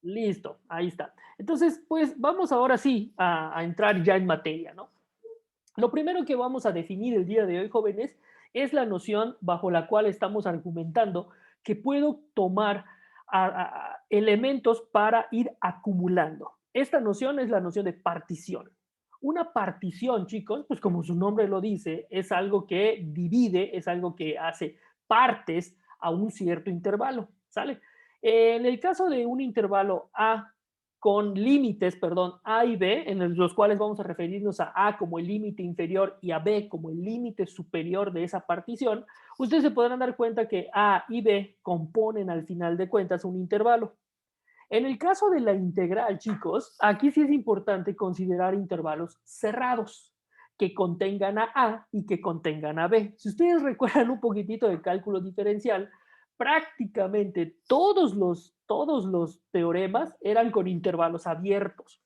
Listo, ahí está. Entonces, pues vamos ahora sí a entrar ya en materia, ¿no? Lo primero que vamos a definir el día de hoy, jóvenes, es la noción bajo la cual estamos argumentando que puedo tomar elementos para ir acumulando. Esta noción es la noción de partición. Una partición, chicos, pues como su nombre lo dice, es algo que divide, es algo que hace partes a un cierto intervalo, ¿sale? En el caso de un intervalo A con límites, perdón, A y B, en los cuales vamos a referirnos a A como el límite inferior y a B como el límite superior de esa partición, ustedes se podrán dar cuenta que A y B componen al final de cuentas un intervalo. En el caso de la integral, chicos, aquí sí es importante considerar intervalos cerrados que contengan a y que contengan a B. Si ustedes recuerdan un poquitito de cálculo diferencial, prácticamente todos los teoremas eran con intervalos abiertos.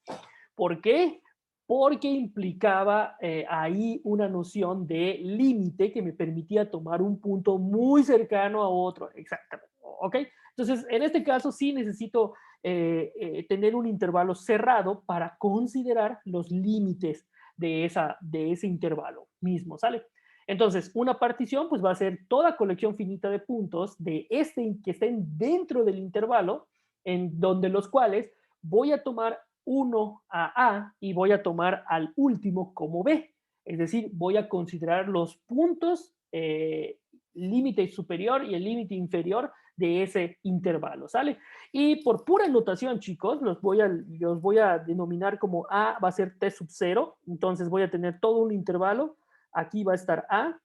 ¿Por qué? Porque implicaba ahí una noción de límite que me permitía tomar un punto muy cercano a otro. Exactamente. ¿Ok? Entonces, en este caso sí necesito tener un intervalo cerrado para considerar los límites de ese intervalo mismo, ¿sale? Entonces, una partición pues va a ser toda colección finita de puntos de este que estén dentro del intervalo, en donde los cuales voy a tomar uno a y voy a tomar al último como B. Es decir, voy a considerar los puntos límite superior y el límite inferior de ese intervalo, ¿sale? Y por pura notación, chicos, los voy a denominar como A va a ser T sub 0, entonces voy a tener todo un intervalo, aquí va a estar A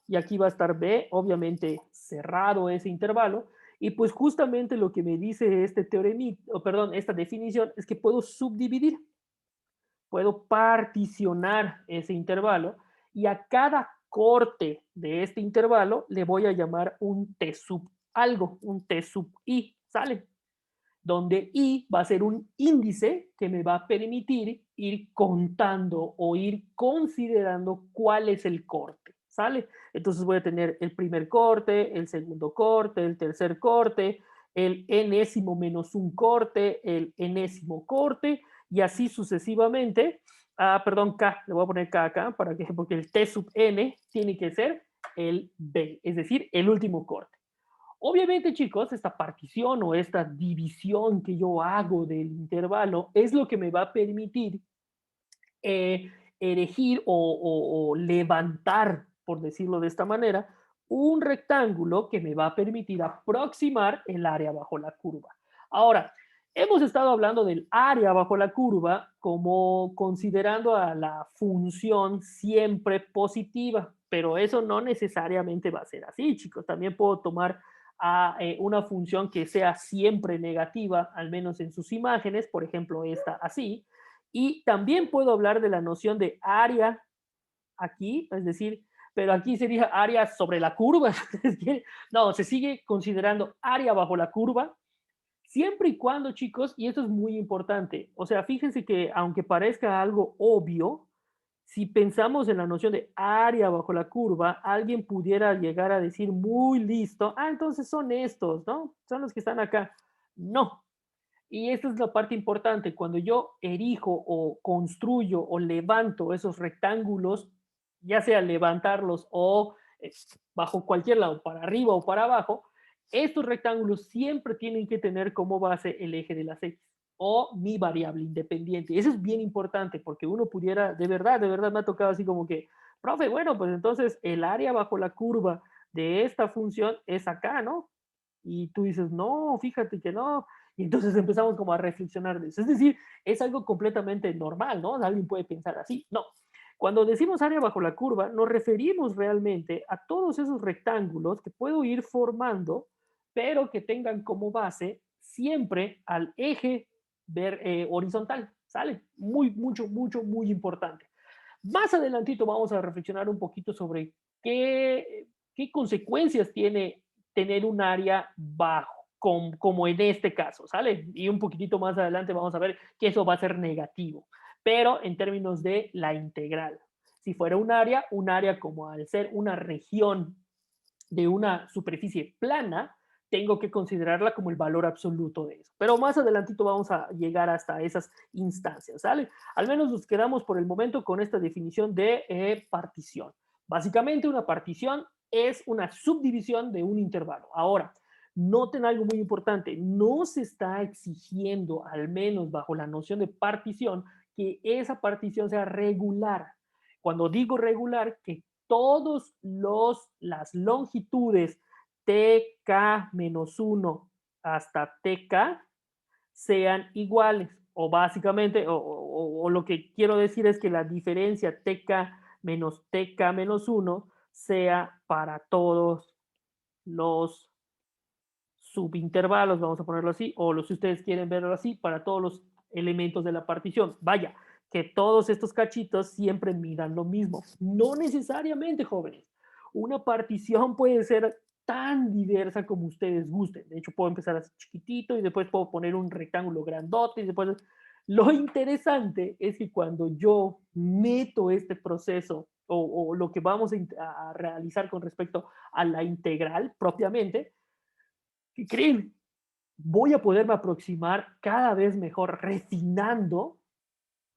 y aquí va a estar B, obviamente cerrado ese intervalo, y pues justamente lo que me dice este teorema, o perdón, esta definición es que puedo subdividir, puedo particionar ese intervalo y a cada corte de este intervalo le voy a llamar un T sub algo, un T sub I, ¿sale? Donde I va a ser un índice que me va a permitir ir contando o ir considerando cuál es el corte, ¿sale? Entonces voy a tener el primer corte, el segundo corte, el tercer corte, el enésimo menos un corte, el enésimo corte, y así sucesivamente. Perdón, K, le voy a poner K acá, porque el T sub n tiene que ser el B, es decir, el último corte. Obviamente, chicos, esta partición o esta división que yo hago del intervalo es lo que me va a permitir eh, erigir o levantar, por decirlo de esta manera, un rectángulo que me va a permitir aproximar el área bajo la curva. Ahora, hemos estado hablando del área bajo la curva como considerando a la función siempre positiva, pero eso no necesariamente va a ser así, chicos. También puedo tomar a una función que sea siempre negativa, al menos en sus imágenes, por ejemplo, esta así, y también puedo hablar de la noción de área aquí, es decir, pero aquí sería área sobre la curva. No, se sigue considerando área bajo la curva, siempre y cuando, chicos, y esto es muy importante, o sea, fíjense que aunque parezca algo obvio, si pensamos en la noción de área bajo la curva, alguien pudiera llegar a decir muy listo, entonces son estos, ¿no? Son los que están acá. No, y esta es la parte importante, cuando yo erijo o construyo o levanto esos rectángulos, ya sea levantarlos o bajo cualquier lado, para arriba o para abajo, estos rectángulos siempre tienen que tener como base el eje de las X o mi variable independiente. Eso es bien importante porque uno pudiera, de verdad me ha tocado así como que, profe, bueno, pues entonces el área bajo la curva de esta función es acá, ¿no? Y tú dices, no, fíjate que no, y entonces empezamos como a reflexionar de eso. Es decir, es algo completamente normal, ¿no? Alguien puede pensar así. No. Cuando decimos área bajo la curva, nos referimos realmente a todos esos rectángulos que puedo ir formando, pero que tengan como base siempre al eje horizontal. ¿Sale? Muy importante. Más adelantito vamos a reflexionar un poquito sobre qué consecuencias tiene tener un área bajo, como en este caso, ¿sale? Y un poquitito más adelante vamos a ver que eso va a ser negativo, pero en términos de la integral. Si fuera un área como al ser una región de una superficie plana, tengo que considerarla como el valor absoluto de eso. Pero más adelantito vamos a llegar hasta esas instancias, ¿sale? Al menos nos quedamos por el momento con esta definición de partición. Básicamente una partición es una subdivisión de un intervalo. Ahora, noten algo muy importante, no se está exigiendo, al menos bajo la noción de partición, que esa partición sea regular. Cuando digo regular, que todos las longitudes TK-1 hasta TK sean iguales. O básicamente, o lo que quiero decir es que la diferencia TK menos TK menos 1 sea para todos los subintervalos, vamos a ponerlo así, o los, si ustedes quieren verlo así, para todos los elementos de la partición. Vaya, que todos estos cachitos siempre midan lo mismo. No necesariamente, jóvenes. Una partición puede ser tan diversa como ustedes gusten. De hecho, puedo empezar así chiquitito y después puedo poner un rectángulo grandote y después... Lo interesante es que cuando yo meto este proceso o lo que vamos a realizar con respecto a la integral propiamente, ¿qué creen? Voy a poderme aproximar cada vez mejor, refinando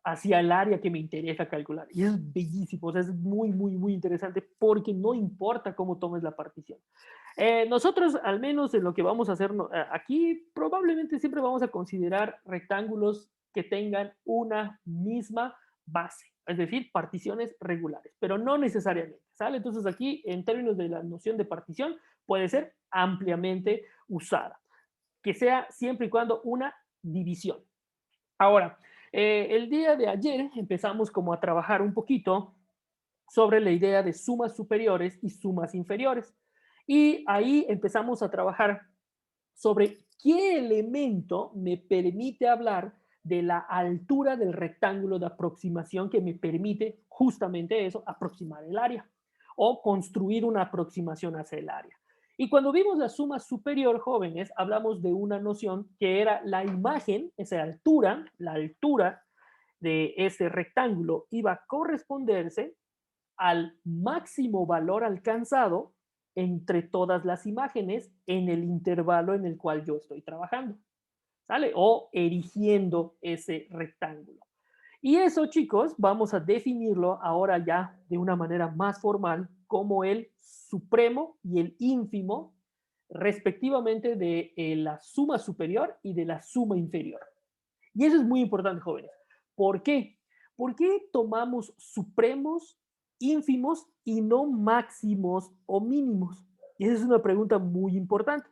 hacia el área que me interesa calcular. Y es bellísimo, o sea, es muy, muy, muy interesante porque no importa cómo tomes la partición. Nosotros, al menos en lo que vamos a hacer aquí, probablemente siempre vamos a considerar rectángulos que tengan una misma base, es decir, particiones regulares, pero no necesariamente, ¿sale? Entonces aquí, en términos de la noción de partición, puede ser ampliamente usada, que sea siempre y cuando una división. Ahora, el día de ayer empezamos como a trabajar un poquito sobre la idea de sumas superiores y sumas inferiores. Y ahí empezamos a trabajar sobre qué elemento me permite hablar de la altura del rectángulo de aproximación que me permite justamente eso, aproximar el área o construir una aproximación hacia el área. Y cuando vimos la suma superior, jóvenes, hablamos de una noción que era la imagen, esa altura, la altura de ese rectángulo iba a corresponderse al máximo valor alcanzado entre todas las imágenes en el intervalo en el cual yo estoy trabajando, ¿sale? O erigiendo ese rectángulo. Y eso, chicos, vamos a definirlo ahora ya de una manera más formal como el supremo y el ínfimo, respectivamente de la suma superior y de la suma inferior. Y eso es muy importante, jóvenes. ¿Por qué? ¿Por qué tomamos supremos, ínfimos y no máximos o mínimos? Y esa es una pregunta muy importante.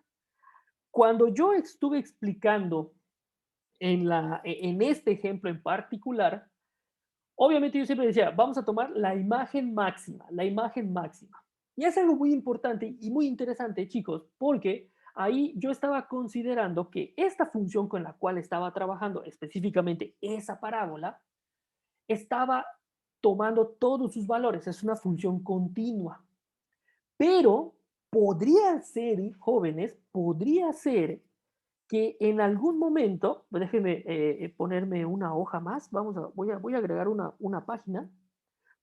Cuando yo estuve explicando en este ejemplo en particular, obviamente yo siempre decía, vamos a tomar la imagen máxima, la imagen máxima. Y es algo muy importante y muy interesante, chicos, porque ahí yo estaba considerando que esta función con la cual estaba trabajando, específicamente esa parábola, estaba tomando todos sus valores, es una función continua. Pero podría ser, jóvenes, podría ser que en algún momento, déjenme ponerme una hoja más, voy a agregar una página,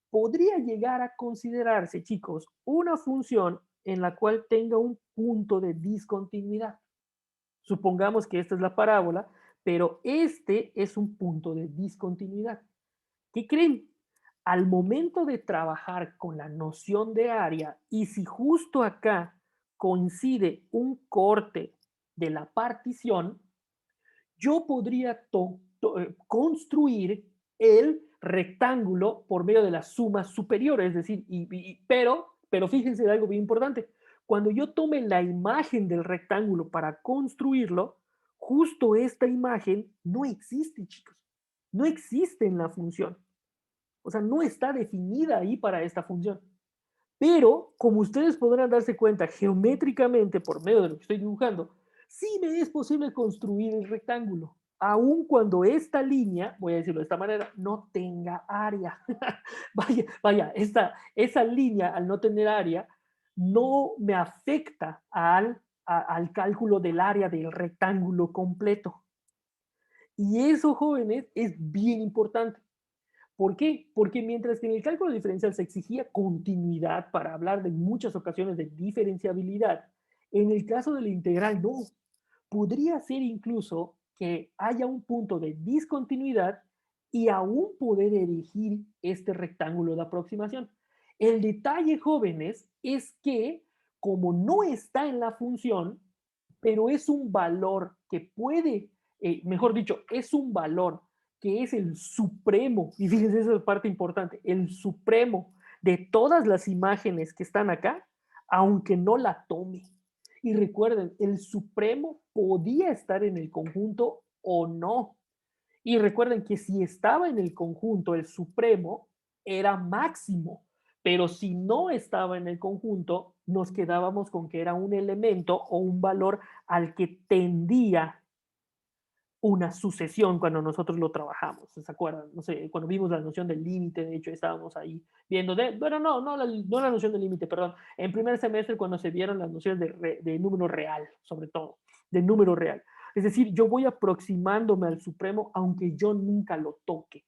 podría llegar a considerarse, chicos, una función en la cual tenga un punto de discontinuidad. Supongamos que esta es la parábola, pero este es un punto de discontinuidad. ¿Qué creen? Al momento de trabajar con la noción de área, y si justo acá coincide un corte de la partición, yo podría construir el rectángulo por medio de la suma superior, es decir, pero fíjense de algo bien importante. Cuando yo tome la imagen del rectángulo para construirlo, justo esta imagen no existe, chicos. No existe en la función. O sea, no está definida ahí para esta función. Pero, como ustedes podrán darse cuenta geométricamente por medio de lo que estoy dibujando, sí me es posible construir el rectángulo, aun cuando esta línea, voy a decirlo de esta manera, no tenga área. Vaya, esa línea al no tener área no me afecta al cálculo del área del rectángulo completo. Y eso, jóvenes, es bien importante. ¿Por qué? Porque mientras que en el cálculo diferencial se exigía continuidad para hablar de muchas ocasiones de diferenciabilidad, En el caso de la integral, no. Podría ser incluso que haya un punto de discontinuidad y aún poder elegir este rectángulo de aproximación. El detalle, jóvenes, es que como no está en la función, pero es un valor que puede, mejor dicho, es un valor que es el supremo, y fíjense, esa es parte importante, el supremo de todas las imágenes que están acá, aunque no la tome. Y recuerden, el supremo podía estar en el conjunto o no. Y recuerden que si estaba en el conjunto, el supremo era máximo, pero si no estaba en el conjunto, nos quedábamos con que era un elemento o un valor al que tendía una sucesión cuando nosotros lo trabajamos, ¿se acuerdan? No sé, cuando vimos la noción del límite, de hecho estábamos ahí viendo, bueno, no la noción del límite, perdón, en primer semestre cuando se vieron las nociones de número real, sobre todo, de número real. Es decir, yo voy aproximándome al supremo aunque yo nunca lo toque.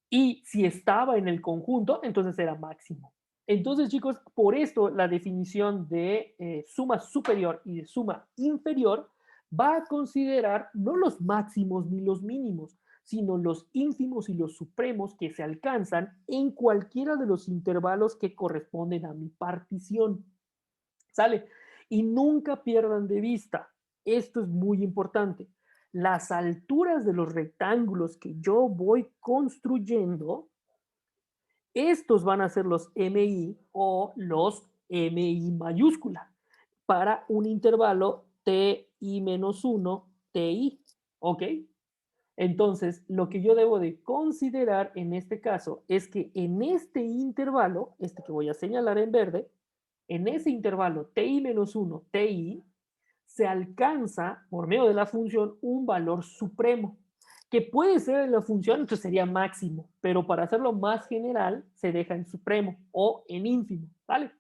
Y si estaba en el conjunto, entonces era máximo. Entonces, chicos, por esto la definición de suma superior y de suma inferior va a considerar no los máximos ni los mínimos, sino los ínfimos y los supremos que se alcanzan en cualquiera de los intervalos que corresponden a mi partición. ¿Sale? Y nunca pierdan de vista, esto es muy importante, las alturas de los rectángulos que yo voy construyendo, estos van a ser los MI o los MI mayúscula para un intervalo TI menos 1, TI. ¿Ok? Entonces, lo que yo debo de considerar en este caso es que en este intervalo, este que voy a señalar en verde, en ese intervalo TI menos 1, TI, se alcanza por medio de la función un valor supremo, que puede ser en la función, entonces sería máximo, pero para hacerlo más general se deja en supremo o en ínfimo, ¿vale?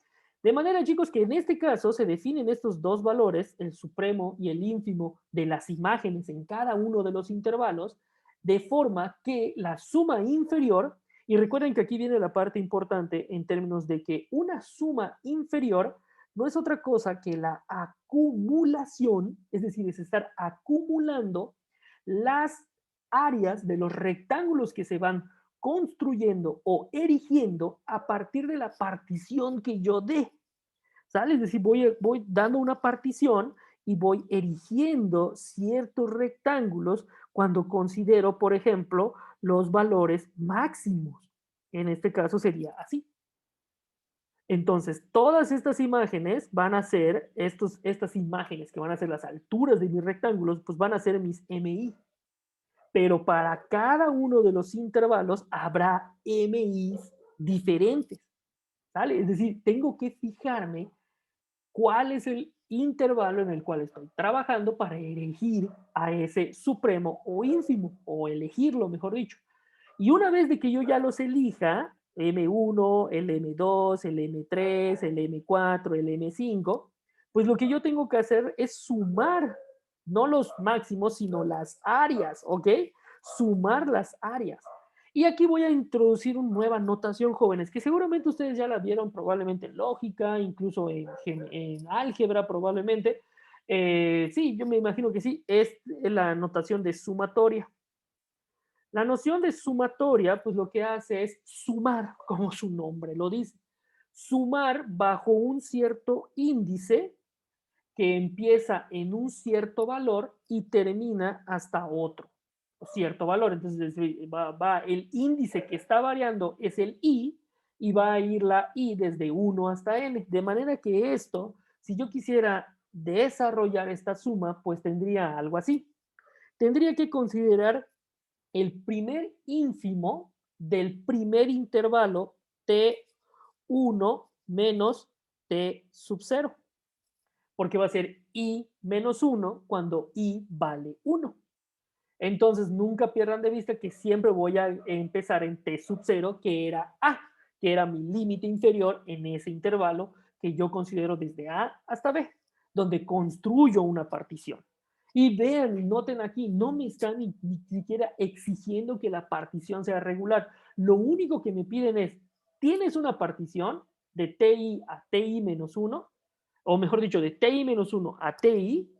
De manera, chicos, que en este caso se definen estos dos valores, el supremo y el ínfimo de las imágenes en cada uno de los intervalos, de forma que la suma inferior, y recuerden que aquí viene la parte importante en términos de que una suma inferior no es otra cosa que la acumulación, es decir, es estar acumulando las áreas de los rectángulos que se van construyendo o erigiendo a partir de la partición que yo dé. ¿Sale? Es decir, voy dando una partición y voy erigiendo ciertos rectángulos cuando considero, por ejemplo, los valores máximos. En este caso sería así. Entonces, todas estas imágenes van a ser, estas imágenes que van a ser las alturas de mis rectángulos, pues van a ser mis MI. Pero para cada uno de los intervalos habrá MIs diferentes. ¿Sale? Es decir, tengo que fijarme cuál es el intervalo en el cual estoy trabajando para elegir a ese supremo o ínfimo, o elegirlo, mejor dicho. Y una vez de que yo ya los elija, M1, el M2, el M3, el M4, el M5, pues lo que yo tengo que hacer es sumar, no los máximos, sino las áreas, ¿ok? Sumar las áreas. Y aquí voy a introducir una nueva notación, jóvenes, que seguramente ustedes ya la vieron probablemente en lógica, incluso en álgebra probablemente. Sí, yo me imagino que sí, es la notación de sumatoria. La noción de sumatoria, pues lo que hace es sumar, como su nombre lo dice. Sumar bajo un cierto índice que empieza en un cierto valor y termina hasta otro cierto valor. Entonces va el índice que está variando es el i y va a ir la i desde 1 hasta n. De manera que esto, si yo quisiera desarrollar esta suma, pues tendría algo así. Tendría que considerar el primer ínfimo del primer intervalo T1 menos T sub 0, porque va a ser I menos 1 cuando I vale 1. Entonces, nunca pierdan de vista que siempre voy a empezar en T sub 0, que era A, que era mi límite inferior en ese intervalo que yo considero desde A hasta B, donde construyo una partición. Y vean, noten aquí, no me están ni siquiera exigiendo que la partición sea regular. Lo único que me piden es, ¿tienes una partición de TI a TI menos 1? o mejor dicho, de TI menos uno a TI,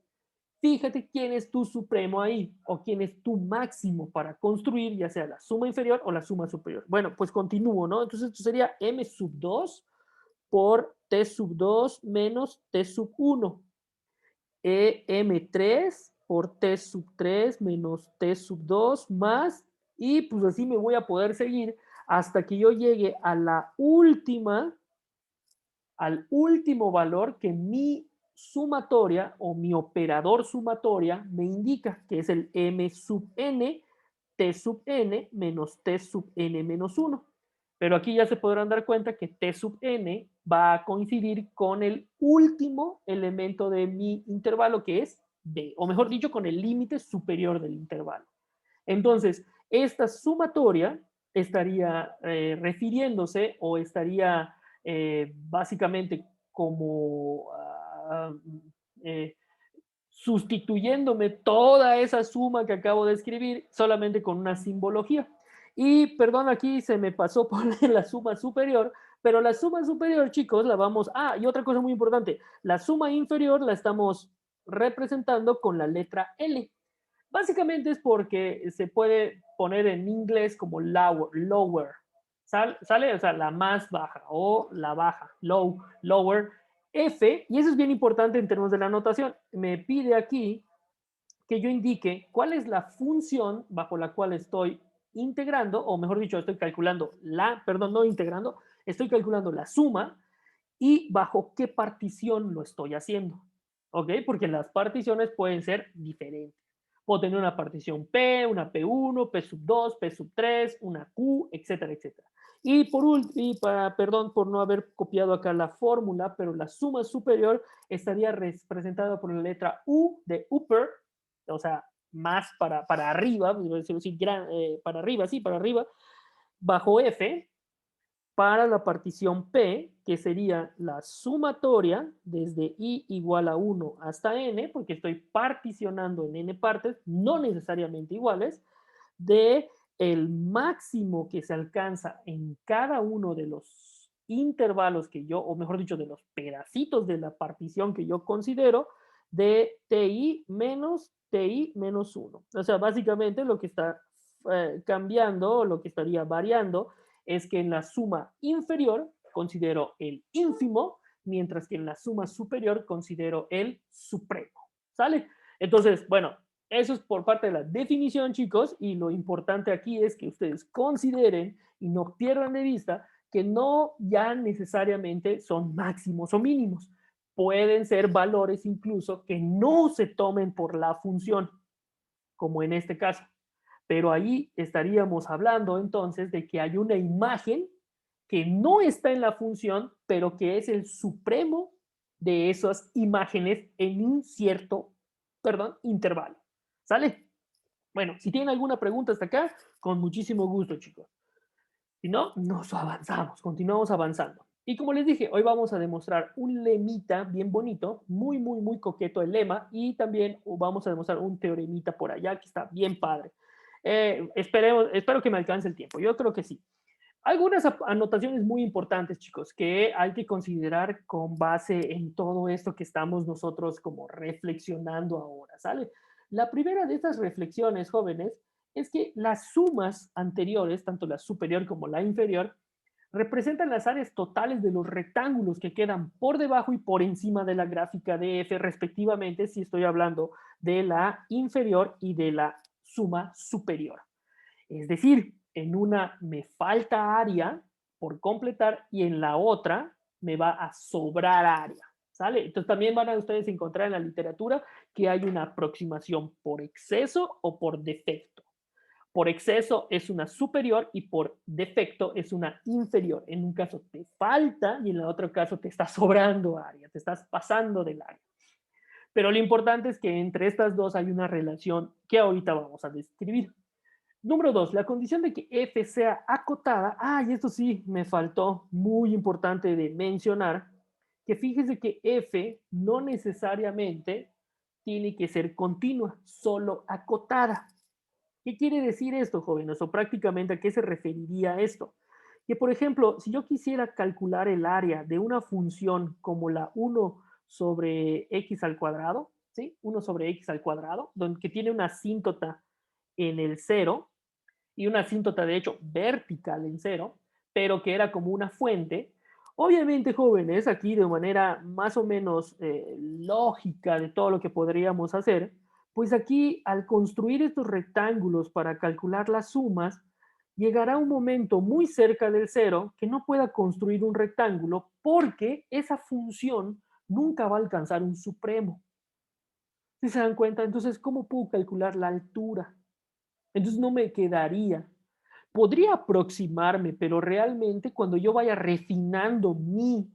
fíjate quién es tu supremo ahí o quién es tu máximo para construir, ya sea la suma inferior o la suma superior. Bueno, pues continúo, ¿no? Entonces esto sería m sub 2 por t sub 2 menos t sub 1. M3 por T sub 3 menos T sub 2 más, y pues así me voy a poder seguir hasta que yo llegue a la última, al último valor que mi sumatoria o mi operador sumatoria me indica, que es el M sub n, T sub n menos T sub n menos 1. Pero aquí ya se podrán dar cuenta que T sub n va a coincidir con el último elemento de mi intervalo, que es B, o mejor dicho, con el límite superior del intervalo. Entonces, esta sumatoria estaría refiriéndose o estaría básicamente como eh, sustituyéndome toda esa suma que acabo de escribir solamente con una simbología. Y perdón, aquí se me pasó poner la suma superior, pero la suma superior, chicos, la vamos... Ah, y otra cosa muy importante, la suma inferior la estamos representando con la letra L. Básicamente es porque se puede poner en inglés como lower, ¿sale? O sea, la más baja o la baja, lower, F, y eso es bien importante en términos de la notación. Me pide aquí que yo indique cuál es la función bajo la cual estoy integrando, o mejor dicho, estoy calculando perdón, no integrando, estoy calculando la suma y bajo qué partición lo estoy haciendo. ¿Ok? Porque las particiones pueden ser diferentes. Puedo tener una partición P, una P1, P sub 2, P sub 3, una Q, etcétera, etcétera. Y por último, perdón por no haber copiado acá la fórmula, pero la suma superior estaría representada por la letra U de upper, o sea, más para arriba, para arriba, sí, para arriba, bajo F, para la partición P, que sería la sumatoria desde i igual a 1 hasta n, porque estoy particionando en n partes, no necesariamente iguales, de el máximo que se alcanza en cada uno de los intervalos que yo, o mejor dicho, de los pedacitos de la partición que yo considero, de ti menos 1. O sea, básicamente lo que está cambiando, o lo que estaría variando, es que en la suma inferior considero el ínfimo, mientras que en la suma superior considero el supremo. ¿Sale? Entonces, bueno, eso es por parte de la definición, chicos, y lo importante aquí es que ustedes consideren y no pierdan de vista que no ya necesariamente son máximos o mínimos. Pueden ser valores incluso que no se tomen por la función, como en este caso. Pero ahí estaríamos hablando entonces de que hay una imagen que no está en la función, pero que es el supremo de esas imágenes en un cierto, perdón, intervalo. ¿Sale? Bueno, si tienen alguna pregunta hasta acá, con muchísimo gusto, chicos. Si no, nos avanzamos, continuamos avanzando. Y como les dije, hoy vamos a demostrar un lemita bien bonito, muy, muy, muy coqueto el lema, y también vamos a demostrar un teoremita por allá que está bien padre. Espero que me alcance el tiempo. Yo creo que sí. Algunas anotaciones muy importantes, chicos, que hay que considerar con base en todo esto que estamos nosotros como reflexionando ahora, ¿sale? La primera de estas reflexiones, jóvenes, es que las sumas anteriores, tanto la superior como la inferior, representan las áreas totales de los rectángulos que quedan por debajo y por encima de la gráfica de F, respectivamente, si estoy hablando de la inferior y de la suma superior. Es decir, en una me falta área por completar y en la otra me va a sobrar área. ¿Sale? Entonces también van a ustedes encontrar en la literatura que hay una aproximación por exceso o por defecto. Por exceso es una superior y por defecto es una inferior. En un caso te falta y en el otro caso te está sobrando área, te estás pasando del área. Pero lo importante es que entre estas dos hay una relación que ahorita vamos a describir. Número dos, la condición de que F sea acotada. Ah, y esto sí me faltó, muy importante de mencionar, que fíjese que F no necesariamente tiene que ser continua, solo acotada. ¿Qué quiere decir esto, jóvenes? O prácticamente a qué se referiría esto. Que, por ejemplo, si yo quisiera calcular el área de una función como la 1 sobre x al cuadrado, ¿sí? 1 sobre x al cuadrado, donde, que tiene una asíntota en el cero y una asíntota, de hecho, vertical en cero, pero que era como una fuente. Obviamente, jóvenes, aquí de manera más o menos lógica de todo lo que podríamos hacer, pues aquí al construir estos rectángulos para calcular las sumas, llegará un momento muy cerca del cero que no pueda construir un rectángulo porque esa función nunca va a alcanzar un supremo. ¿Sí se dan cuenta? Entonces, ¿cómo puedo calcular la altura? Entonces no me quedaría. Podría aproximarme, pero realmente cuando yo vaya refinando mi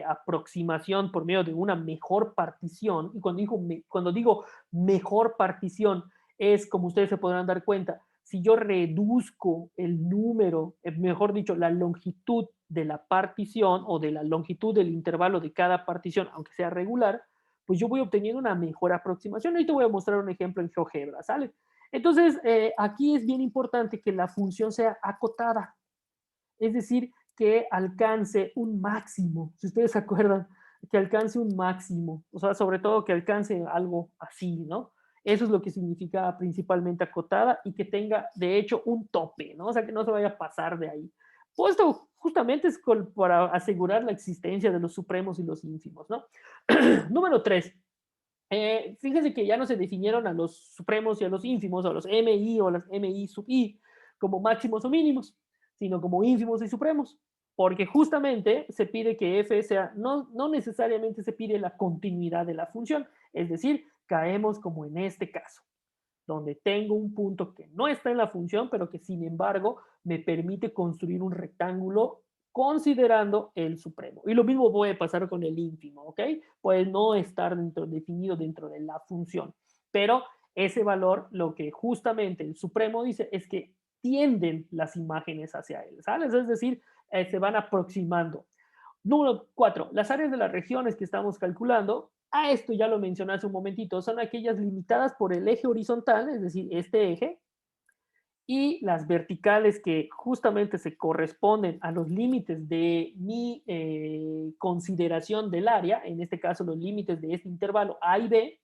aproximación por medio de una mejor partición, y cuando digo mejor partición, es como ustedes se podrán dar cuenta, si yo reduzco el número, mejor dicho, la longitud de la partición o de la longitud del intervalo de cada partición, aunque sea regular, pues yo voy obteniendo una mejor aproximación. Ahí te voy a mostrar un ejemplo en GeoGebra, ¿sale? Entonces, aquí es bien importante que la función sea acotada, es decir, que alcance un máximo, si ustedes se acuerdan, que alcance un máximo, o sea, sobre todo que alcance algo así, ¿no? Eso es lo que significa principalmente acotada y que tenga, de hecho, un tope, ¿no? O sea, que no se vaya a pasar de ahí. Pues esto justamente es para asegurar la existencia de los supremos y los ínfimos, ¿no? Número 3. Fíjense que ya no se definieron a los supremos y a los ínfimos, a los MI o las MI sub I, como máximos o mínimos, sino como ínfimos y supremos, porque justamente se pide que f sea, no necesariamente se pide la continuidad de la función, es decir, caemos como en este caso, donde tengo un punto que no está en la función, pero que sin embargo me permite construir un rectángulo considerando el supremo. Y lo mismo puede pasar con el ínfimo, ¿ok? Puede no estar definido dentro de la función, pero ese valor, lo que justamente el supremo dice es que tienden las imágenes hacia él, ¿sabes? Es decir, se van aproximando. Número 4, las áreas de las regiones que estamos calculando, a esto ya lo mencioné hace un momentito, son aquellas limitadas por el eje horizontal, es decir, este eje, y las verticales que justamente se corresponden a los límites de mi consideración del área, en este caso los límites de este intervalo A y B,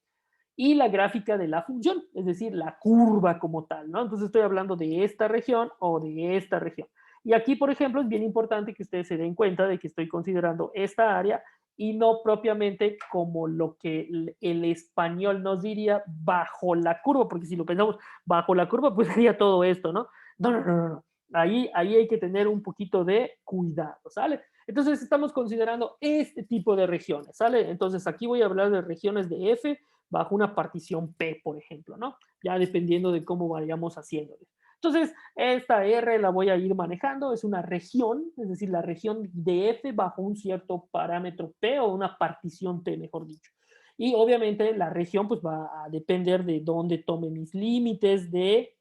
y la gráfica de la función, es decir, la curva como tal, ¿no? Entonces estoy hablando de esta región o de esta región. Y aquí, por ejemplo, es bien importante que ustedes se den cuenta de que estoy considerando esta área y no propiamente como lo que el español nos diría bajo la curva, porque si lo pensamos bajo la curva, pues sería todo esto, ¿no? No, no, no, no. No. Ahí hay que tener un poquito de cuidado, ¿sale? Entonces estamos considerando este tipo de regiones, ¿sale? Entonces aquí voy a hablar de regiones de F bajo una partición P, por ejemplo, ¿no? Ya dependiendo de cómo vayamos haciéndole. Entonces, esta R la voy a ir manejando, es una región, es decir, la región de F bajo un cierto parámetro P o una partición T, mejor dicho. Y obviamente la región pues va a depender de dónde tome mis límites de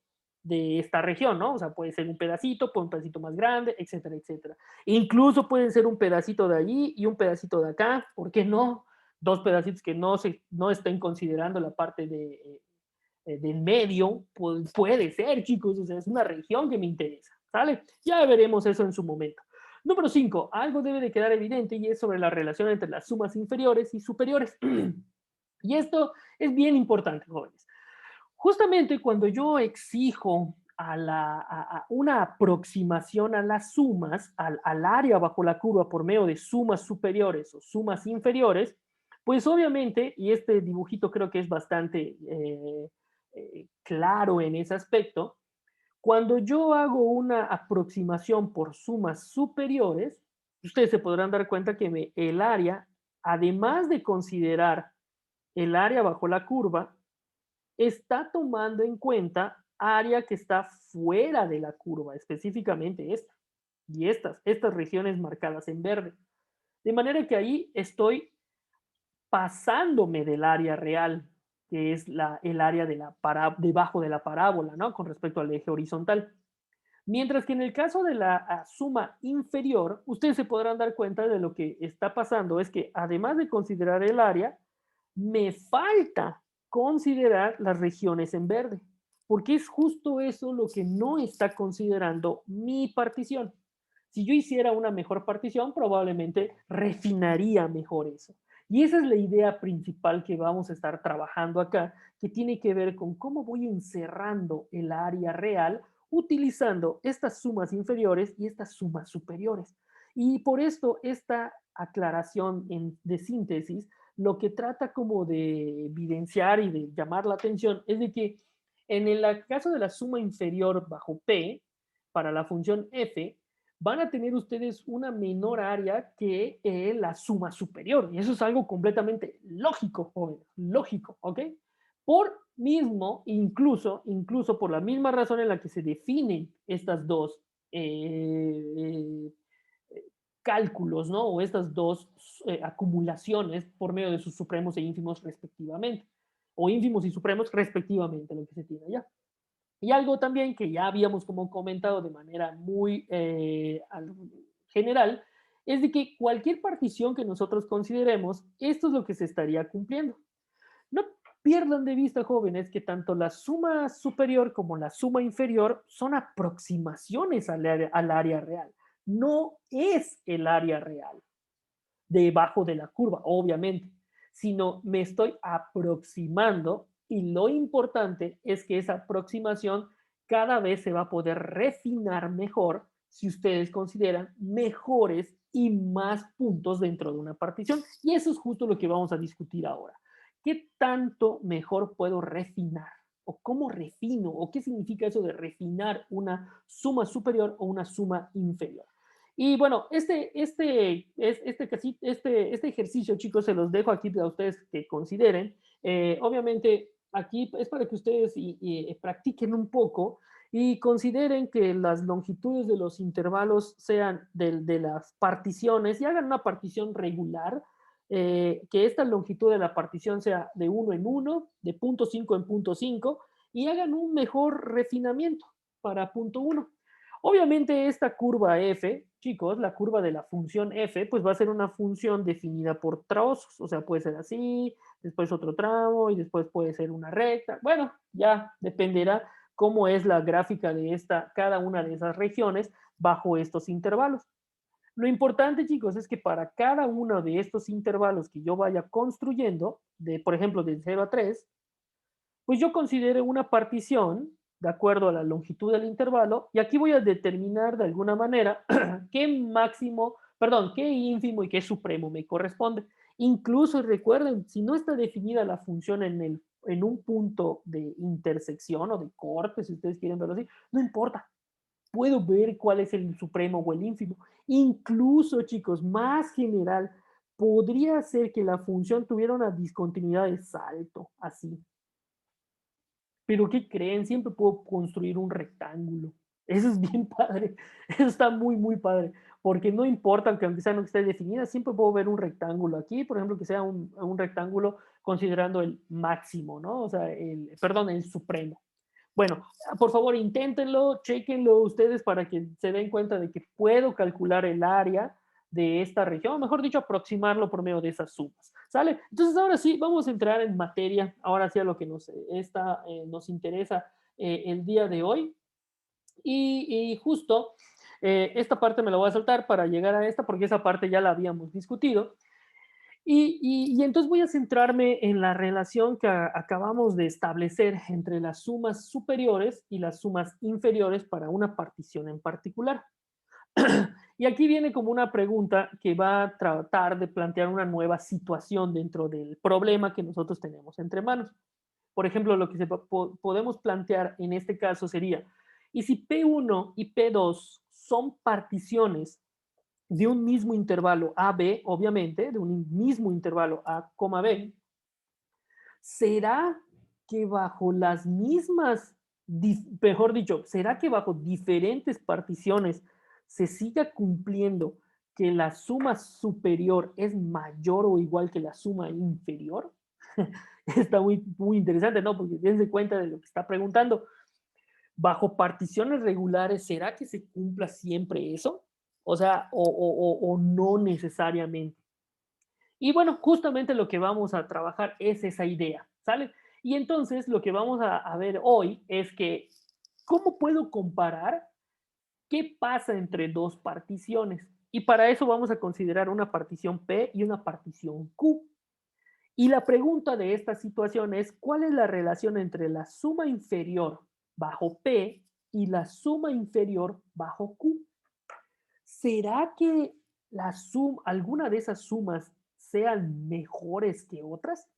esta región, ¿no? O sea, puede ser un pedacito más grande, etcétera, etcétera. Incluso puede ser un pedacito de allí y un pedacito de acá, ¿por qué no? Dos pedacitos que no estén considerando la parte del medio, pues puede ser, chicos, o sea, es una región que me interesa, ¿sale? Ya veremos eso en su momento. Número 5, algo debe de quedar evidente y es sobre la relación entre las sumas inferiores y superiores. Y esto es bien importante, jóvenes. Justamente cuando yo exijo a una aproximación a las sumas, al área bajo la curva por medio de sumas superiores o sumas inferiores, pues obviamente, y este dibujito creo que es bastante claro en ese aspecto, cuando yo hago una aproximación por sumas superiores, ustedes se podrán dar cuenta que el área, además de considerar el área bajo la curva, está tomando en cuenta área que está fuera de la curva, específicamente esta y estas regiones marcadas en verde. De manera que ahí estoy pasándome del área real, que es el área debajo de la parábola, ¿no? Con respecto al eje horizontal. Mientras que en el caso de la suma inferior, ustedes se podrán dar cuenta de lo que está pasando, es que además de considerar el área, me falta considerar las regiones en verde, porque es justo eso lo que no está considerando mi partición. Si yo hiciera una mejor partición, probablemente refinaría mejor eso. Y esa es la idea principal que vamos a estar trabajando acá, que tiene que ver con cómo voy encerrando el área real utilizando estas sumas inferiores y estas sumas superiores. Y por esto esta aclaración de síntesis lo que trata como de evidenciar y de llamar la atención es de que en el caso de la suma inferior bajo P, para la función f, van a tener ustedes una menor área que la suma superior. Y eso es algo completamente lógico, jóvenes, lógico, ¿ok? Por mismo, incluso por la misma razón en la que se definen estas dos eh, eh, cálculos, ¿no? O estas dos acumulaciones por medio de sus supremos e ínfimos respectivamente. O ínfimos y supremos respectivamente, lo que se tiene allá. Y algo también que ya habíamos como comentado de manera muy general, es de que cualquier partición que nosotros consideremos, esto es lo que se estaría cumpliendo. No pierdan de vista, jóvenes, que tanto la suma superior como la suma inferior son aproximaciones al área real. No es el área real debajo de la curva, obviamente, sino me estoy aproximando y lo importante es que esa aproximación cada vez se va a poder refinar mejor si ustedes consideran mejores y más puntos dentro de una partición. Y eso es justo lo que vamos a discutir ahora. ¿Qué tanto mejor puedo refinar? ¿O cómo refino? ¿O qué significa eso de refinar una suma superior o una suma inferior? Y bueno, este ejercicio, chicos, se los dejo aquí a ustedes que consideren. Obviamente, aquí es para que ustedes practiquen un poco y consideren que las longitudes de los intervalos sean de las particiones y hagan una partición regular, que esta longitud de la partición sea de 1 en 1, de punto 5 en punto 5, y hagan un mejor refinamiento para punto 1. Obviamente esta curva f, chicos, la curva de la función f, pues va a ser una función definida por trozos, o sea, puede ser así, después otro tramo y después puede ser una recta. Bueno, ya dependerá cómo es la gráfica de cada una de esas regiones bajo estos intervalos. Lo importante, chicos, es que para cada uno de estos intervalos que yo vaya construyendo, por ejemplo, del 0 a 3, pues yo considero una partición de acuerdo a la longitud del intervalo y aquí voy a determinar de alguna manera qué máximo, perdón, qué ínfimo y qué supremo me corresponde. Incluso recuerden, si no está definida la función en un punto de intersección o de corte, si ustedes quieren verlo así, no importa. Puedo ver cuál es el supremo o el ínfimo. Incluso, chicos, más general, podría ser que la función tuviera una discontinuidad de salto, así. Pero ¿qué creen? Siempre puedo construir un rectángulo. Eso es bien padre. Eso está muy, muy padre. Porque no importa, aunque sea no esté definida, siempre puedo ver un rectángulo aquí, por ejemplo, que sea un rectángulo considerando el máximo, ¿no? O sea, perdón, el supremo. Bueno, por favor, inténtenlo, chequenlo ustedes para que se den cuenta de que puedo calcular el área de esta región, o mejor dicho, aproximarlo por medio de esas sumas. ¿Sale? Entonces, ahora sí, vamos a entrar en materia, ahora sí a lo que nos interesa el día de hoy. Y justo esta parte me la voy a saltar para llegar a esta, porque esa parte ya la habíamos discutido. Y entonces voy a centrarme en la relación que acabamos de establecer entre las sumas superiores y las sumas inferiores para una partición en particular. Y aquí viene como una pregunta que va a tratar de plantear una nueva situación dentro del problema que nosotros tenemos entre manos. Por ejemplo, lo que podemos plantear en este caso sería, ¿y si P1 y P2 son particiones de un mismo intervalo AB, obviamente, de un mismo intervalo A, B, ¿será que bajo las mismas, mejor dicho, será que bajo diferentes particiones se siga cumpliendo que la suma superior es mayor o igual que la suma inferior? Está muy, muy interesante, ¿no? Porque dense cuenta de lo que está preguntando. Bajo particiones regulares, ¿será que se cumpla siempre eso? O sea, o no necesariamente. Y bueno, justamente lo que vamos a trabajar es esa idea, ¿sale? Y entonces lo que vamos a ver hoy es que, ¿cómo puedo comparar qué pasa entre dos particiones? Y para eso vamos a considerar una partición P y una partición Q. Y la pregunta de esta situación es, ¿cuál es la relación entre la suma inferior bajo P y la suma inferior bajo Q? ¿Será que alguna de esas sumas sean mejores que otras?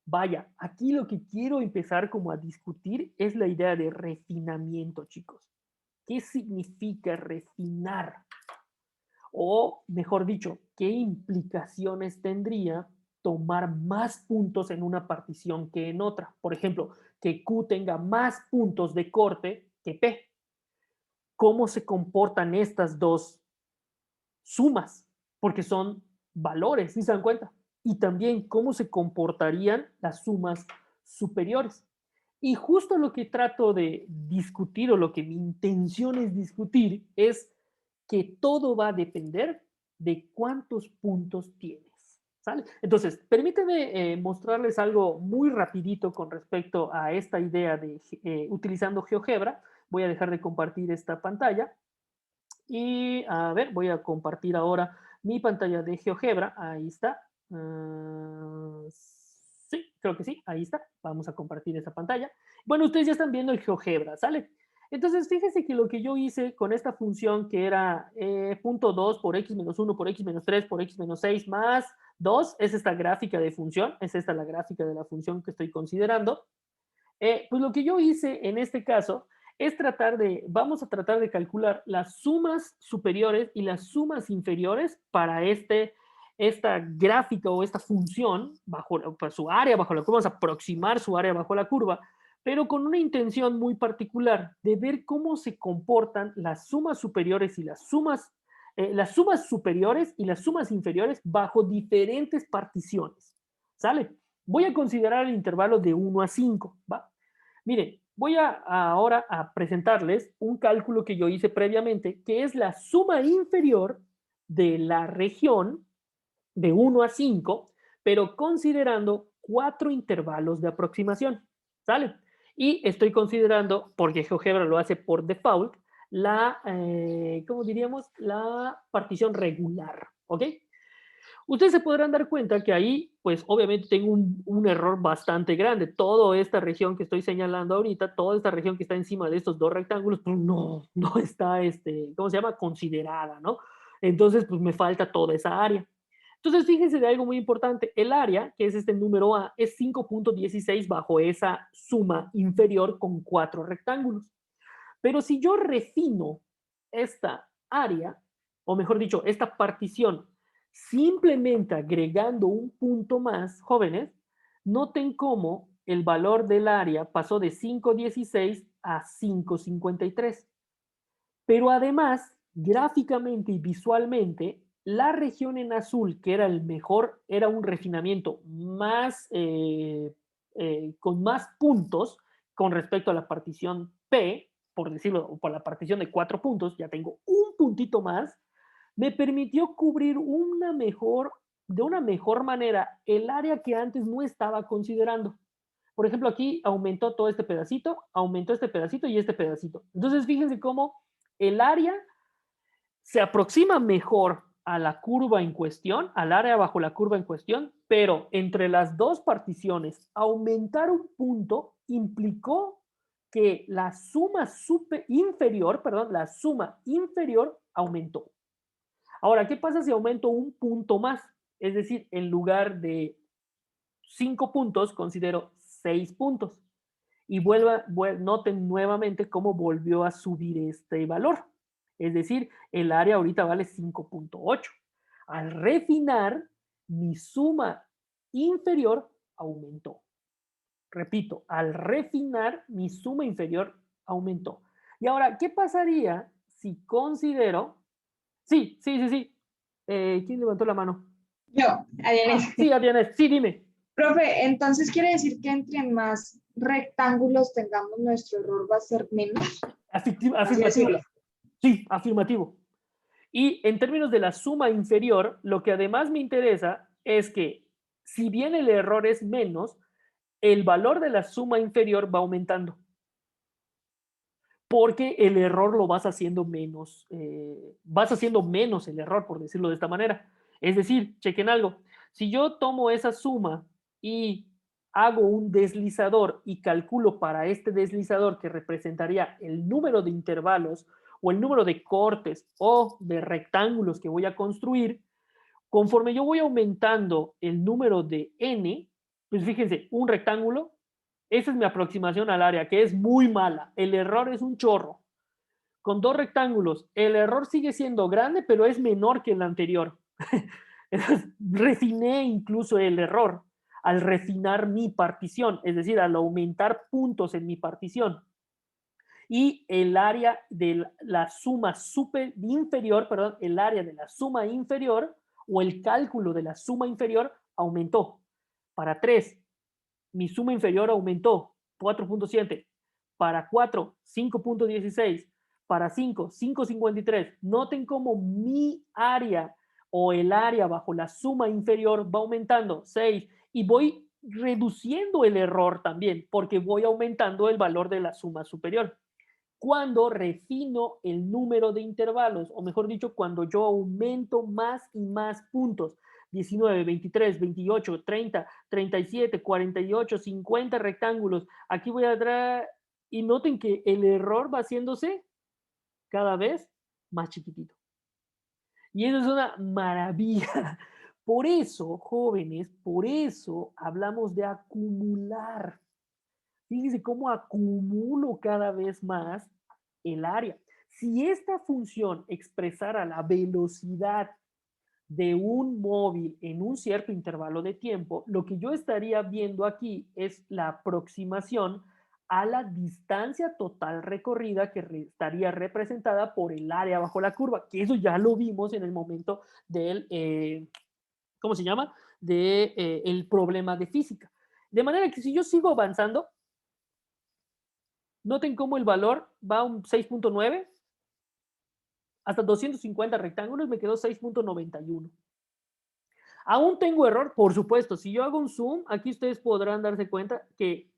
Vaya, aquí lo que quiero empezar como a discutir es la idea de refinamiento, chicos. ¿Qué significa refinar? O, mejor dicho, ¿qué implicaciones tendría tomar más puntos en una partición que en otra? Por ejemplo, que Q tenga más puntos de corte que P. ¿Cómo se comportan estas dos sumas? Porque son valores, ¿sí se dan cuenta? Y también cómo se comportarían las sumas superiores. Y justo lo que trato de discutir o lo que mi intención es discutir es que todo va a depender de cuántos puntos tienes. ¿Sale? Entonces, permíteme mostrarles algo muy rapidito con respecto a esta idea de utilizando GeoGebra. Voy a dejar de compartir esta pantalla y a ver, voy a compartir ahora mi pantalla de GeoGebra. Ahí está. Sí, creo que sí, ahí está. Vamos a compartir esa pantalla. Bueno, ustedes ya están viendo el GeoGebra, ¿sale? Entonces, fíjense que lo que yo hice con esta función que era punto 2 por x menos 1 por x menos 3 por x menos 6 más 2, es esta gráfica de función, es esta la gráfica de la función que estoy considerando. Pues lo que yo hice en este caso es vamos a tratar de calcular las sumas superiores y las sumas inferiores para esta gráfica o esta función, para su área bajo la curva, vamos a aproximar su área bajo la curva, pero con una intención muy particular de ver cómo se comportan las sumas superiores y las sumas superiores y las sumas inferiores bajo diferentes particiones. ¿Sale? Voy a considerar el intervalo de 1 a 5, ¿va? Miren, voy ahora a presentarles un cálculo que yo hice previamente, que es la suma inferior de la región de 1 a 5, pero considerando 4 intervalos de aproximación. ¿Sale? Y estoy considerando, porque GeoGebra lo hace por default, ¿cómo diríamos? La partición regular. ¿Ok? Ustedes se podrán dar cuenta que ahí, pues obviamente tengo un error bastante grande. Toda esta región que estoy señalando ahorita, toda esta región que está encima de estos dos rectángulos, pues no está, ¿cómo se llama? Considerada, ¿no? Entonces, pues me falta toda esa área. Entonces, fíjense de algo muy importante. El área, que es este número A, es 5.16 bajo esa suma inferior con 4 rectángulos. Pero si yo refino esta área, o mejor dicho, esta partición, simplemente agregando un punto más, jóvenes, noten cómo el valor del área pasó de 5.16 a 5.53. Pero además, gráficamente y visualmente, la región en azul, que era el mejor, era un refinamiento con más puntos con respecto a la partición P, por decirlo, por la partición de 4 puntos, ya tengo un puntito más, me permitió cubrir de una mejor manera el área que antes no estaba considerando. Por ejemplo, aquí aumentó todo este pedacito, aumentó este pedacito y este pedacito. Entonces, fíjense cómo el área se aproxima mejor a la curva en cuestión, al área bajo la curva en cuestión, pero entre las dos particiones, aumentar un punto implicó que la la suma inferior aumentó. Ahora, ¿qué pasa si aumento un punto más? Es decir, en lugar de 5 puntos, considero 6 puntos. Y noten nuevamente cómo volvió a subir este valor. Es decir, el área ahorita vale 5.8. Al refinar, mi suma inferior aumentó. Repito, al refinar, mi suma inferior aumentó. Y ahora, ¿qué pasaría si considero... Sí, sí, sí, sí. ¿Quién levantó la mano? Yo, Adriana. Sí, Adriana, sí, dime. Profe, entonces quiere decir que entre más rectángulos tengamos, nuestro error va a ser menos. Afirmativo. Sí, afirmativo. Y en términos de la suma inferior, lo que además me interesa es que si bien el error es menos, el valor de la suma inferior va aumentando. Porque el error lo vas haciendo menos el error, por decirlo de esta manera. Es decir, chequen algo. Si yo tomo esa suma y hago un deslizador y calculo para este deslizador que representaría el número de intervalos o el número de cortes o de rectángulos que voy a construir, conforme yo voy aumentando el número de n, pues fíjense, un rectángulo, esa es mi aproximación al área, que es muy mala. El error es un chorro. Con dos rectángulos, el error sigue siendo grande, pero es menor que el anterior. Entonces, refiné incluso el error al refinar mi partición, es decir, al aumentar puntos en mi partición. Y el área de la suma inferior, perdón, el área de la suma inferior o el cálculo de la suma inferior aumentó. Para 3, mi suma inferior aumentó 4.7. Para 4, 5.16. Para 5, 5.53. Noten cómo mi área o el área bajo la suma inferior va aumentando 6 y voy reduciendo el error también porque voy aumentando el valor de la suma superior. Cuando refino el número de intervalos, o mejor dicho, cuando yo aumento más y más puntos, 19, 23, 28, 30, 37, 48, 50 rectángulos. Aquí voy a traer y noten que el error va haciéndose cada vez más chiquitito. Y eso es una maravilla. Por eso, jóvenes, por eso hablamos de acumular. Fíjense cómo acumulo cada vez más el área. Si esta función expresara la velocidad de un móvil en un cierto intervalo de tiempo, lo que yo estaría viendo aquí es la aproximación a la distancia total recorrida que estaría representada por el área bajo la curva, que eso ya lo vimos en el momento del, ¿cómo se llama? De, el problema de física. De manera que si yo sigo avanzando, noten cómo el valor va a un 6.9 hasta 250 rectángulos, me quedó 6.91. Aún tengo error, por supuesto. Si yo hago un zoom, aquí ustedes podrán darse cuenta que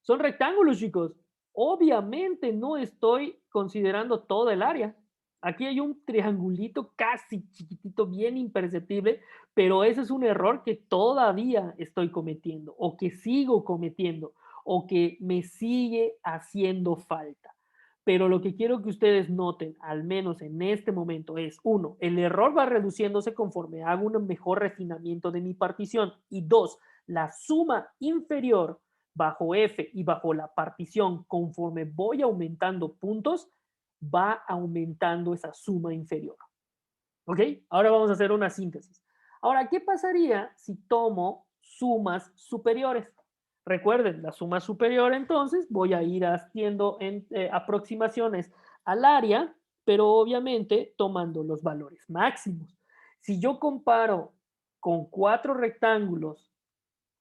son rectángulos, chicos. Obviamente no estoy considerando toda el área. Aquí hay un triangulito casi chiquitito, bien imperceptible, pero ese es un error que todavía estoy cometiendo o que sigo cometiendo o que me sigue haciendo falta. Pero lo que quiero que ustedes noten, al menos en este momento, es, uno, el error va reduciéndose conforme hago un mejor refinamiento de mi partición. Y dos, la suma inferior bajo F y bajo la partición, conforme voy aumentando puntos, va aumentando esa suma inferior. ¿Ok? Ahora vamos a hacer una síntesis. Ahora, ¿qué pasaría si tomo sumas superiores? Recuerden, la suma superior, entonces voy a ir haciendo aproximaciones al área, pero obviamente tomando los valores máximos. Si yo comparo con 4 rectángulos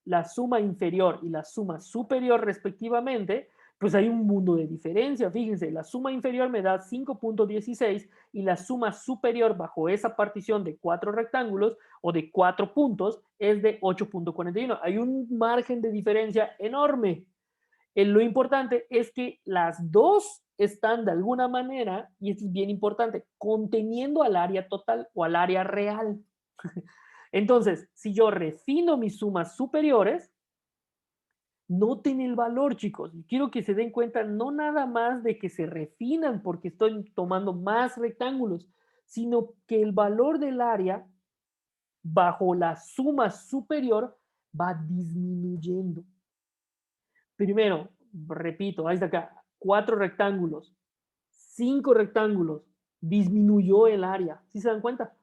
la suma inferior y la suma superior respectivamente, pues hay un mundo de diferencia. Fíjense, la suma inferior me da 5.16 y la suma superior bajo esa partición de 4 rectángulos o de 4 puntos es de 8.41. Hay un margen de diferencia enorme. Lo importante es que las dos están de alguna manera, y esto es bien importante, conteniendo al área total o al área real. Entonces, si yo refino mis sumas superiores, noten el valor, chicos. Quiero que se den cuenta no nada más de que se refinan porque estoy tomando más rectángulos, sino que el valor del área bajo la suma superior va disminuyendo. Primero, repito, ahí está acá, 4 rectángulos, 5 rectángulos, disminuyó el área. ¿Sí se dan cuenta?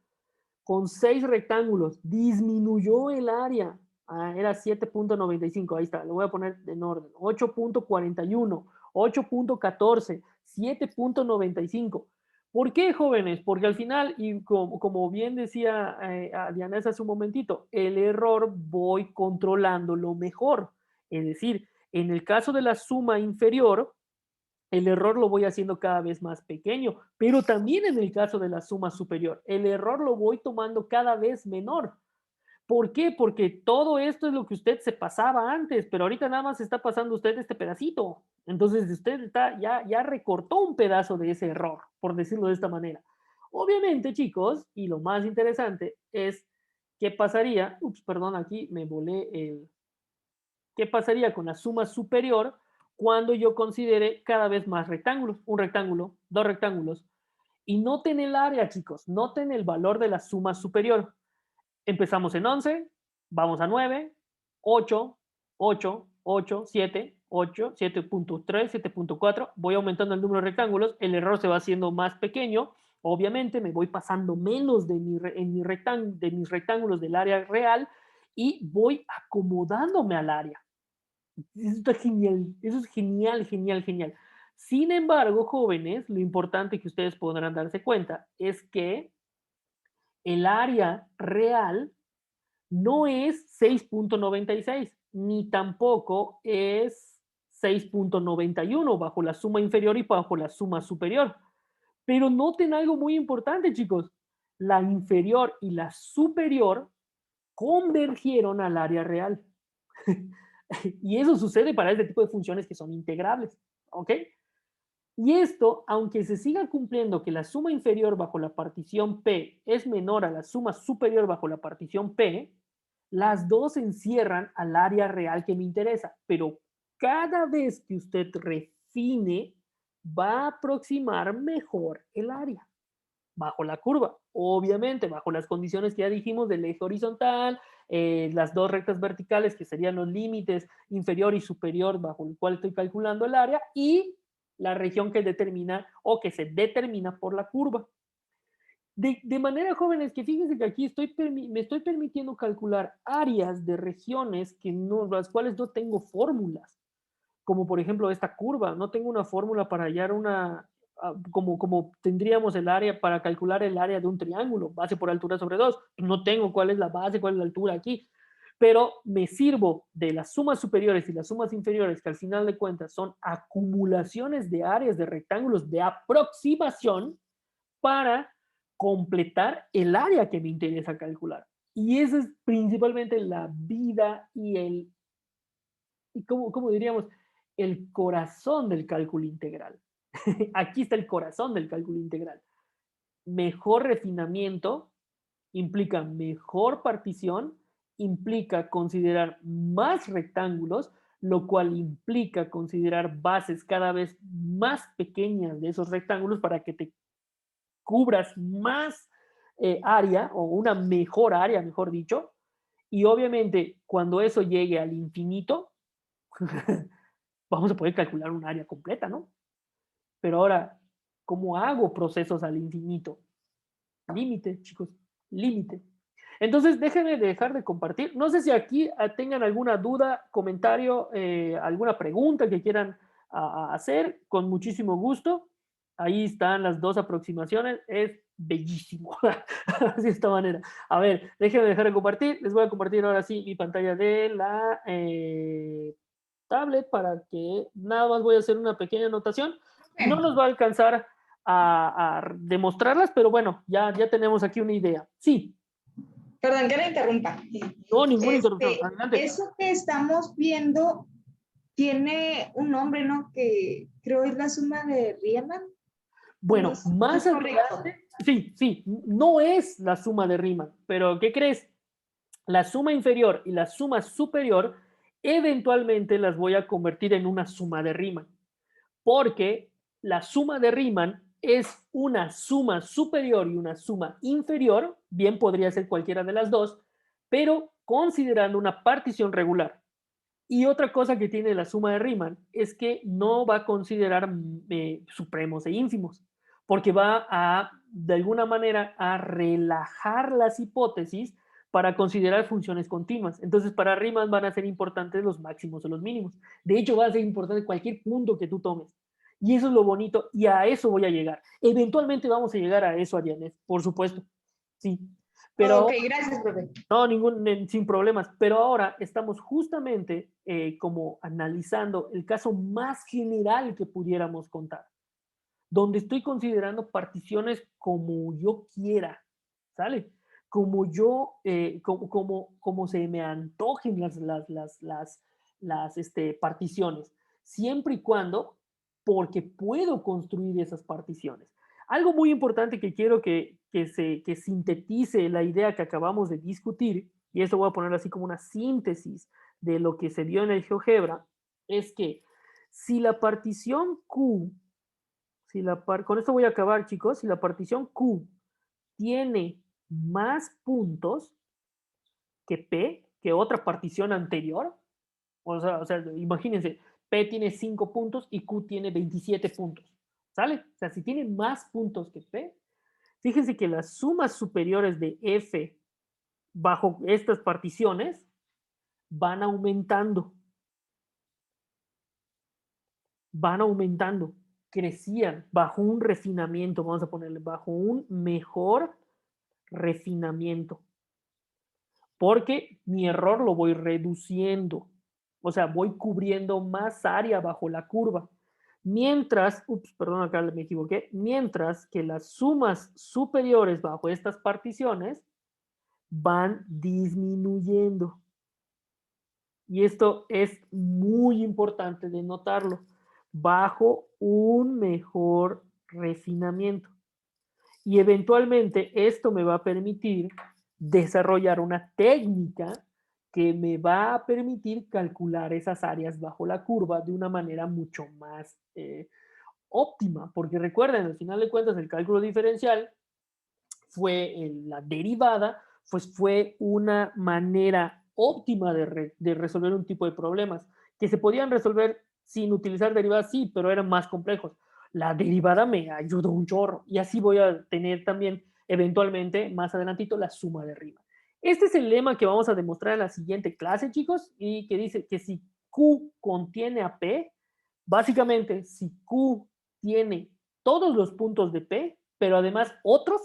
Con 6 rectángulos, disminuyó el área. Era 7.95, ahí está, lo voy a poner en orden. 8.41, 8.14, 7.95. ¿Por qué, jóvenes? Porque al final, y como bien decía Diana hace un momentito, el error voy controlando lo mejor. Es decir, en el caso de la suma inferior, el error lo voy haciendo cada vez más pequeño, pero también en el caso de la suma superior, el error lo voy tomando cada vez menor. ¿Por qué? Porque todo esto es lo que usted se pasaba antes, pero ahorita nada más está pasando usted este pedacito. Entonces usted está, ya recortó un pedazo de ese error, por decirlo de esta manera. Obviamente, chicos, y lo más interesante es qué pasaría, ups, perdón, aquí me volé el, ¿Qué pasaría con la suma superior cuando yo considere cada vez más rectángulos? Un rectángulo, dos rectángulos. Y noten el área, chicos, noten el valor de la suma superior. Empezamos en 11, vamos a 9, 8, 8, 8, 7, 8, 7.3, 7.4. Voy aumentando el número de rectángulos, el error se va haciendo más pequeño. Obviamente me voy pasando menos de, de mis rectángulos del área real y voy acomodándome al área. Eso está genial, eso es genial, genial, genial. Sin embargo, jóvenes, lo importante que ustedes podrán darse cuenta es que el área real no es 6.96, ni tampoco es 6.91 bajo la suma inferior y bajo la suma superior. Pero noten algo muy importante, chicos. La inferior y la superior convergieron al área real. Y eso sucede para este tipo de funciones que son integrables. ¿Ok? Y esto, aunque se siga cumpliendo que la suma inferior bajo la partición P es menor a la suma superior bajo la partición P, las dos encierran al área real que me interesa, pero cada vez que usted refine, va a aproximar mejor el área bajo la curva, obviamente bajo las condiciones que ya dijimos del eje horizontal, las dos rectas verticales que serían los límites inferior y superior bajo el cual estoy calculando el área y la región que determina o que se determina por la curva. De manera, jóvenes, que fíjense que aquí me estoy permitiendo calcular áreas de regiones que no, las cuales no tengo fórmulas, como por ejemplo esta curva. No tengo una fórmula para hallar como tendríamos el área para calcular el área de un triángulo, base por altura sobre 2. No tengo cuál es la base, cuál es la altura aquí, pero me sirvo de las sumas superiores y las sumas inferiores, que al final de cuentas son acumulaciones de áreas de rectángulos de aproximación para completar el área que me interesa calcular. Y esa es principalmente la vida y y cómo diríamos, el corazón del cálculo integral. Aquí está el corazón del cálculo integral. Mejor refinamiento implica mejor partición, implica considerar más rectángulos, lo cual implica considerar bases cada vez más pequeñas de esos rectángulos para que te cubras más área o una mejor área, mejor dicho. Y obviamente, cuando eso llegue al infinito, vamos a poder calcular un área completa, ¿no? Pero ahora, ¿cómo hago procesos al infinito? Límite, chicos, límite. Entonces, déjenme dejar de compartir. No sé si aquí tengan alguna duda, comentario, alguna pregunta que quieran hacer, con muchísimo gusto. Ahí están las dos aproximaciones. Es bellísimo. Así de esta manera. A ver, déjenme dejar de compartir. Les voy a compartir ahora sí mi pantalla de la tablet para que nada más voy a hacer una pequeña anotación. No nos va a alcanzar a demostrarlas, pero bueno, ya tenemos aquí una idea. Sí, Perdón que le interrumpa. no, ninguna interrupción. Adelante. Eso que estamos viendo tiene un nombre, ¿no? Que creo es la suma de Riemann. Bueno, No más es correcto. adelante, sí, no es la suma de Riemann, pero ¿qué crees? La suma inferior y la suma superior eventualmente las voy a convertir en una suma de Riemann, porque la suma de Riemann es una suma superior y una suma inferior, bien podría ser cualquiera de las dos, pero considerando una partición regular. Y otra cosa que tiene la suma de Riemann es que no va a considerar supremos e ínfimos, porque va a, de alguna manera, a relajar las hipótesis para considerar funciones continuas. Entonces, para Riemann van a ser importantes los máximos o los mínimos. De hecho, va a ser importante cualquier punto que tú tomes. Y eso es lo bonito, y a eso voy a llegar. Eventualmente vamos a llegar a eso, Arianes, por supuesto. Sí. Pero Ok, gracias, profe. no, sin problemas. Pero ahora estamos justamente como analizando el caso más general que pudiéramos contar, donde estoy considerando particiones como yo quiera, ¿sale? Como yo, como se me antojen las particiones, siempre y cuando, porque puedo construir esas particiones. Algo muy importante que quiero que sintetice la idea que acabamos de discutir, y esto voy a poner así como una síntesis de lo que se vio en el GeoGebra es que si la partición Q, con esto voy a acabar, chicos, si la partición Q tiene más puntos que P, que otra partición anterior, o sea, imagínense, P tiene 5 puntos y Q tiene 27 puntos, ¿sale? O sea, si tiene más puntos que P, fíjense que las sumas superiores de F bajo estas particiones van aumentando, crecían bajo un refinamiento, vamos a ponerle, bajo un mejor refinamiento, porque mi error lo voy reduciendo, o sea, voy cubriendo más área bajo la curva. Mientras, perdón, acá me equivoqué, mientras que las sumas superiores bajo estas particiones van disminuyendo. Y esto es muy importante de notarlo, bajo un mejor refinamiento. Y eventualmente esto me va a permitir desarrollar una técnica que me va a permitir calcular esas áreas bajo la curva de una manera mucho más óptima, porque recuerden, al final de cuentas, el cálculo diferencial fue la derivada, pues fue una manera óptima de resolver un tipo de problemas que se podían resolver sin utilizar derivadas, sí, pero eran más complejos. La derivada me ayudó un chorro y así voy a tener también eventualmente más adelantito la suma de arriba. Este es el lema que vamos a demostrar en la siguiente clase, chicos, y que dice que si Q contiene a P, básicamente si Q tiene todos los puntos de P, pero además otros,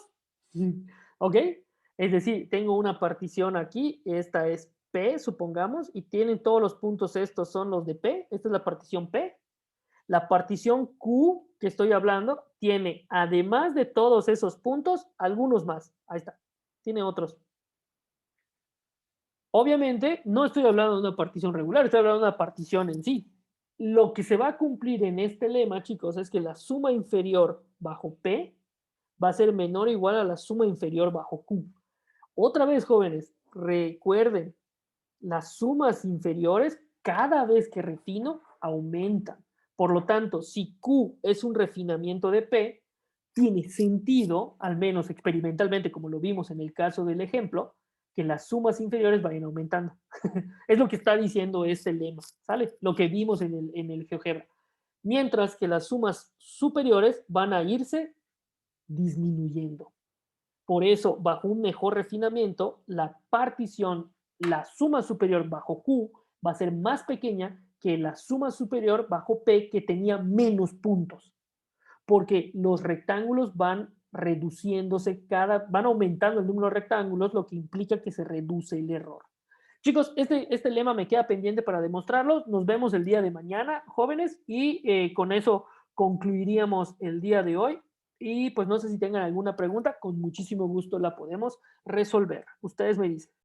¿ok? Es decir, tengo una partición aquí, esta es P, supongamos, y tienen todos los puntos, estos son los de P, esta es la partición P. La partición Q que estoy hablando tiene, además de todos esos puntos, algunos más. Ahí está, tiene otros. Obviamente, no estoy hablando de una partición regular, estoy hablando de una partición en sí. Lo que se va a cumplir en este lema, chicos, es que la suma inferior bajo P va a ser menor o igual a la suma inferior bajo Q. Otra vez, jóvenes, recuerden, las sumas inferiores, cada vez que refino, aumentan. Por lo tanto, si Q es un refinamiento de P, tiene sentido, al menos experimentalmente, como lo vimos en el caso del ejemplo, que las sumas inferiores vayan aumentando. Es lo que está diciendo este lema, ¿sale? Lo que vimos en el GeoGebra. Mientras que las sumas superiores van a irse disminuyendo. Por eso, bajo un mejor refinamiento, la partición, la suma superior bajo Q va a ser más pequeña que la suma superior bajo P, que tenía menos puntos, porque los rectángulos van reduciéndose, van aumentando el número de rectángulos, lo que implica que se reduce el error. Chicos, este lema me queda pendiente para demostrarlo. Nos vemos el día de mañana, jóvenes, y con eso concluiríamos el día de hoy. Y pues no sé si tengan alguna pregunta, con muchísimo gusto la podemos resolver. Ustedes me dicen.